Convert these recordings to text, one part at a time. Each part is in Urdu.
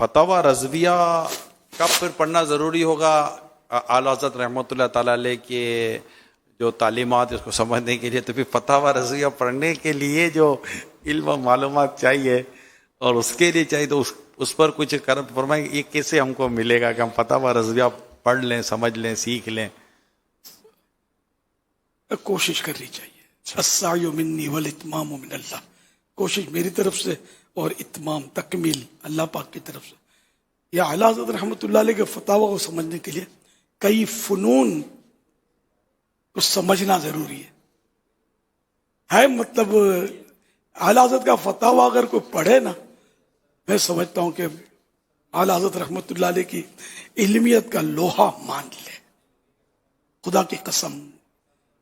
فتاوی رضویہ کب پھر پڑھنا ضروری ہوگا؟ اعلیٰ حضرت رحمۃ اللہ تعالیٰ علیہ کے جو تعلیمات اس کو سمجھنے کے لیے، تو پھر فتاوی رضویہ پڑھنے کے لیے جو علم و معلومات چاہیے اور اس کے لیے چاہیے، تو اس پر کچھ کرم فرمائیں، یہ کیسے ہم کو ملے گا کہ ہم فتاوی رضویہ پڑھ لیں، سمجھ لیں، سیکھ لیں؟ کوشش کرنی چاہیے. السعی منی والاتمام من اللہ، کوشش میری طرف سے اور اتمام تکمیل اللہ پاک کی طرف سے. یا اعلیٰ حضرت رحمۃ اللہ علیہ کے فتاوی کو سمجھنے کے لیے کئی فنون کو سمجھنا ضروری ہے. مطلب اعلیٰ حضرت کا فتاوی اگر کوئی پڑھے نا، میں سمجھتا ہوں کہ اعلیٰ حضرت رحمۃ اللہ علیہ کی علمیت کا لوہا مان لے. خدا کی قسم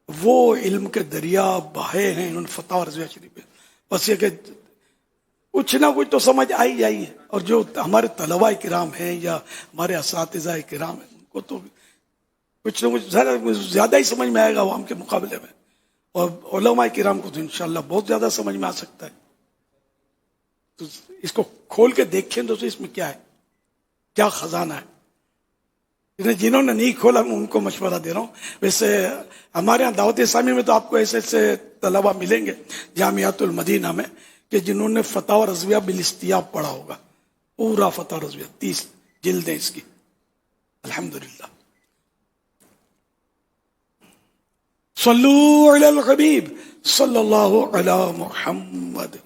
وہ علم کے دریا بہے ہیں انہوں نے فتاوی رضویہ شریف میں. بس یہ کہ کچھ نہ کچھ تو سمجھ آئی جائیے. اور جو ہمارے طلباء کرام ہیں یا ہمارے اساتذہ کرام ہیں، ان کو تو کچھ نہ کچھ زیادہ ہی سمجھ میں آئے گا عوام کے مقابلے میں، اور علماء کرام کو تو انشاءاللہ بہت زیادہ سمجھ میں آ سکتا ہے. تو اس کو کھول کے دیکھیں تو اس میں کیا ہے، کیا خزانہ ہے. جنہوں نے نہیں کھولا میں ان کو مشورہ دے رہا ہوں. ویسے ہمارے یہاں دعوت اسلامی میں تو آپ کو ایسے ایسے طلبہ ملیں گے جامعات المدینہ میں کہ جنہوں نے فتاوی رضویہ بالاستیاب پڑھا ہوگا، پورا فتاوی رضویہ 30 جلدیں اس کی، الحمدللہ. صلو علی الحبیب صلی اللہ علی محمد.